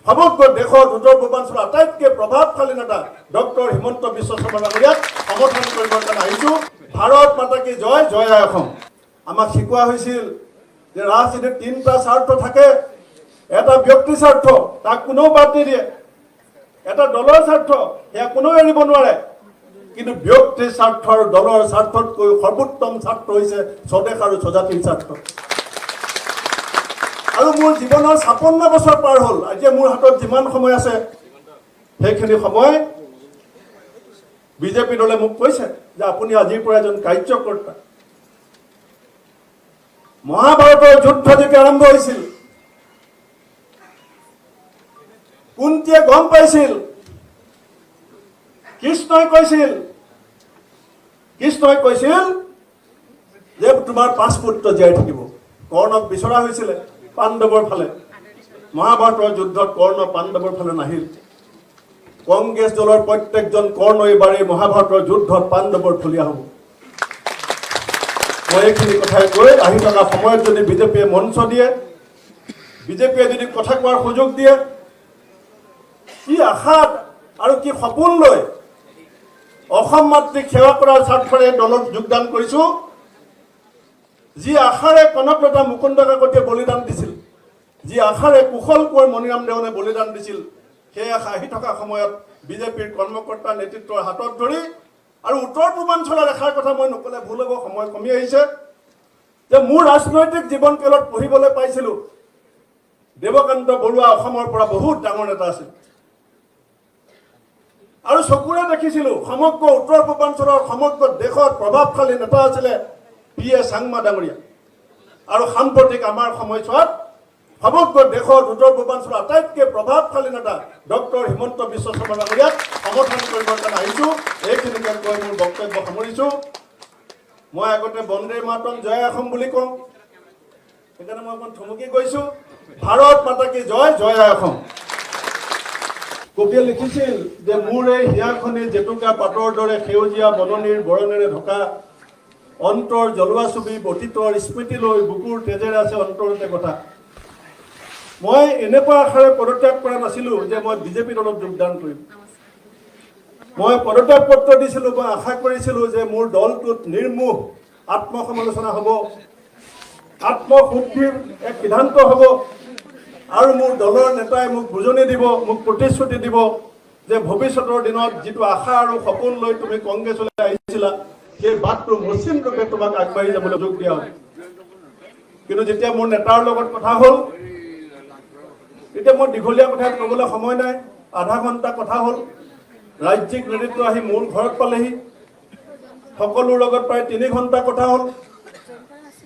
সমগ্ৰ দেশত উত্তৰ পূৰ্বাঞ্চলৰ আটাইতকৈ প্ৰভাৱশালী নেতা ডক্টৰ হিমন্ত বিশ্ব শৰ্মা ডাঙৰীয়াক সমৰ্থন কৰিবৰ কাৰণে আহিছোঁ। ভাৰত মাতা কি জয়, জয় আই অসম। আমাক শিকোৱা হৈছিল যে ৰাজনীতিত তিনিটা স্বাৰ্থ থাকে। এটা ব্যক্তিৰ স্বাৰ্থ, তাক কোনেও বাদ নিদিয়ে। এটা দলৰ স্বাৰ্থ, সেয়া কোনেও এৰিব নোৱাৰে। কিন্তু ব্যক্তিৰ স্বাৰ্থ আৰু দলৰ স্বাৰ্থতকৈ সৰ্বোত্তম স্বাৰ্থ হৈছে স্বদেশ আৰু স্বজাতিৰ স্বাৰ্থ। আৰু মোৰ জীৱনৰ ৫৬ বছৰ পাৰ হ'ল। আজি মোৰ হাতত যিমান সময় আছে সেইখিনি সময় বিজেপি দলে মোক কৈছে যে আপুনি আজিৰ পৰা এজন কাৰ্যকৰ্তা। মহাভাৰতৰ যুদ্ধ যেতিয়া আৰম্ভ হৈছিল, কুন্তীয়ে গম পাইছিল, কৃষ্ণই কৈছিল যে তোমাৰ ৫ পুত্ৰ জীয়াই থাকিব। কৰ্ণক বিচৰা হৈছিলে পাণ্ডৱৰ ফালে। মহাভাৰতৰ যুদ্ধত কৰ্ণ পাণ্ডৱৰ ফালে নাহিল। কংগ্ৰেছ দলৰ প্ৰত্যেকজন কৰ্ণ এইবাৰ এই মহাভাৰতৰ যুদ্ধত পাণ্ডৱৰ ফলীয়া হ'ব। মই এইখিনি কথাই কৈ আহি থকা সময়ত যদি বিজেপিয়ে মঞ্চ দিয়ে, বিজেপিয়ে যদি কথা কোৱাৰ সুযোগ দিয়ে, কি আশাত আৰু কি সপোন লৈ অসম মাতৃক সেৱা কৰাৰ স্বাৰ্থৰে দলত যোগদান কৰিছোঁ, যি আশাৰে কনকলতা মুকুন্দ কাকতিয়ে বলিদান দিছিল, যি আশাৰে কুশল কোঁৱৰ মণিৰাম দেৱানে বলিদান দিছিল, সেই আশা আহি থকা সময়ত বিজেপিৰ কৰ্মকৰ্তা নেতৃত্বৰ হাতত ধৰি আৰু উত্তৰ পূৰ্বাঞ্চলৰ এষাৰ কথা মই নকলে ভুল হ'ব, সময় কমি আহিছে, যে মোৰ ৰাজনৈতিক জীৱনকালত পঢ়িবলৈ পাইছিলোঁ দেৱকান্ত বৰুৱা অসমৰ পৰা বহুত ডাঙৰ নেতা আছিল। আৰু চকুৰে দেখিছিলোঁ সমগ্ৰ উত্তৰ পূৰ্বাঞ্চলৰ সমগ্ৰ দেশত প্ৰভাৱশালী নেতা আছিলে পি.এ. চাংমা ডাঙৰীয়া। আৰু সাম্প্ৰতিক আমাৰ সময়ছোৱাত সমগ্ৰ দেশত উত্তৰ পূৰ্বাঞ্চলৰ আটাইতকৈ প্ৰভাৱশালী নেতা ডক্টৰ হিমন্ত বিশ্ব শৰ্মা ডাঙৰীয়াক সমৰ্থন কৰিবৰ কাৰণে আহিছোঁ। এইখিনিকে কৈ মোৰ বক্তব্য সামৰিছোঁ। মই আগতে বন্দে মাতৰম জয় অসম বুলি কওঁ, সেইকাৰণে মই অকণ থমকি গৈছোঁ। ভাৰত মাতা কি জয়, জয় আই অসম। কবিয়ে লিখিছিল যে মোৰ এই হিয়াখনি জেতুকা পাতৰ দৰে সেউজীয়া বননিৰ বৰণেৰে ঢকা, অন্তৰ জ্বলোৱা ছবি অতীতৰ স্মৃতি লৈ বুকুৰ তেজেৰে আছে অন্তৰতে কথা। মই এনেকুৱা আশাৰে পদত্যাগ কৰা নাছিলোঁ যে মই বিজেপি দলত যোগদান কৰিম। মই পদত্যাগ পত্ৰ দিছিলোঁ, মই আশা কৰিছিলোঁ যে মোৰ দলটোত নিৰ্মোহ আত্মসমালোচনা হ'ব, আত্মশুদ্ধিৰ এক সিদ্ধান্ত হ'ব, আৰু মোৰ দলৰ নেতাই মোক বুজনি দিব, মোক প্ৰতিশ্ৰুতি দিব যে ভৱিষ্যতৰ দিনত যিটো আশা আৰু সপোন লৈ তুমি কংগ্ৰেছলৈ আহিছিলা, সেই বাটটো মসৃণ ৰূপে তোমাক আগবাঢ়ি যাবলৈ যোগ দিয়া হ'ব। কিন্তু যেতিয়া মোৰ নেতাৰ লগত কথা হ'ল, তেতিয়া মই দীঘলীয়া কথা ক'বলৈ সময় নাই, আধা ঘণ্টা কথা হ'ল। ৰাজ্যিক নেতৃত্ব আহি মোৰ ঘৰত পালেহি, সকলোৰ লগত প্ৰায় 3 ঘণ্টা কথা হ'ল।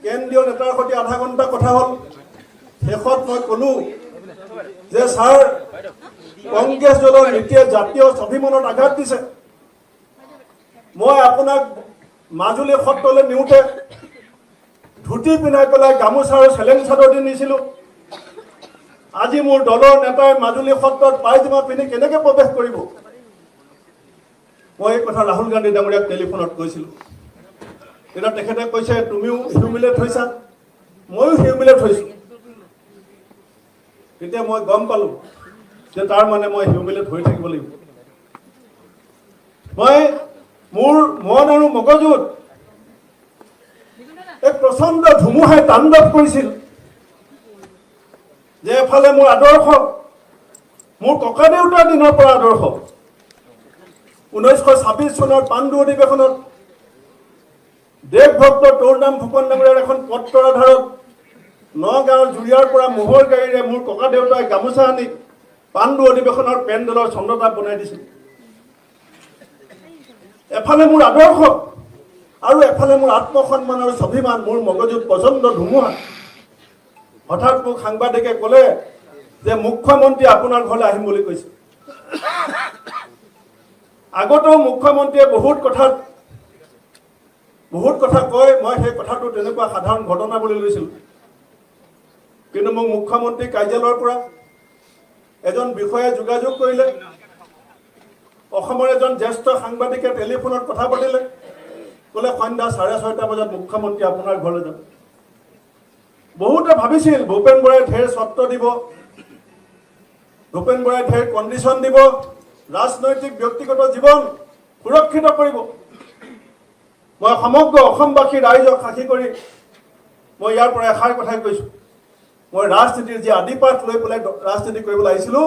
কেন্দ্ৰীয় নেতাৰ সৈতে আধা ঘণ্টা কথা হ'ল। শেষত মই ক'লোঁ যে ছাৰ, কংগ্ৰেছ দলৰ নীতিয়ে জাতীয় স্বাভিমানত আঘাত দিছে। মই আপোনাক মাজুলী সত্ৰলৈ নিওঁতে ধুতি পিন্ধাই পেলাই গামোচা আৰু চেলেং চাদৰ দি নিছিলোঁ। আজি মোৰ দলৰ নেতাই মাজুলী সত্ৰত পায়জামা পিন্ধি কেনেকৈ প্ৰৱেশ কৰিব? মই এই কথা ৰাহুল গান্ধী ডাঙৰীয়াক টেলিফোনত কৈছিলোঁ। তেতিয়া তেখেতে কৈছে তুমিও হিউমিলেট হৈছা, ময়ো হিউমিলেট হৈছোঁ। তেতিয়া মই গম পালোঁ যে তাৰ মানে মই হিউমিলেট হৈ থাকিব লাগিব। মই মোৰ মন আৰু মগজুত এক প্ৰচণ্ড ধুমুহাই তাণ্ডৱ কৰিছিল যে এফালে মোৰ আদৰ্শ, মোৰ ককা দেউতাৰ দিনৰ পৰা আদৰ্শ। 1926 চনৰ পাণ্ডু অধিৱেশনত দেশভক্ত তৰুণৰাম ফুকন ডাঙৰীয়াৰ এখন পত্ৰৰ আধাৰত নগাঁৱৰ জুৰিয়াৰ পৰা মোহৰ গাড়ীৰে মোৰ ককা দেউতাই গামোচা আনি পাণ্ডু অধিৱেশনৰ পেণ্ডেলৰ চন্দ্ৰতা বনাই দিছিল। এফালে মোৰ আদৰ্শ আৰু এফালে মোৰ আত্মসন্মান আৰু স্বাভিমান, মোৰ মগজুত প্ৰচণ্ড ধুমুহা। হঠাৎ মোক সাংবাদিকে ক'লে যে মুখ্যমন্ত্ৰী আপোনাৰ ঘৰলৈ আহিম বুলি কৈছে। আগতেও মুখ্যমন্ত্ৰীয়ে বহুত কথা কয়, মই সেই কথাটো তেনেকুৱা সাধাৰণ ঘটনা বুলি লৈছিলোঁ। কিন্তু মোক মুখ্যমন্ত্ৰী কাৰ্যালয়ৰ পৰা এজন বিষয়াই যোগাযোগ কৰিলে, অসমৰ এজন জ্যেষ্ঠ সাংবাদিকে টেলিফোনত কথা পাতিলে, ক'লে সন্ধ্যা 6:30 বজাত মুখ্যমন্ত্ৰী আপোনাৰ ঘৰলৈ যাব। বহুতে ভাবিছিল ভূপেন বৰাই ঢেৰ স্বত্ব দিব, ভূপেন বৰাই ঢেৰ কণ্ডিশ্যন দিব, ৰাজনৈতিক ব্যক্তিগত জীৱন সুৰক্ষিত কৰিব। মই সমগ্ৰ অসমবাসী ৰাইজক সাক্ষী কৰি মই ইয়াৰ পৰা এষাৰ কথাই কৈছোঁ, মই ৰাজনীতিৰ যি আদিপাঠ লৈ পেলাই ৰাজনীতি কৰিবলৈ আহিছিলোঁ,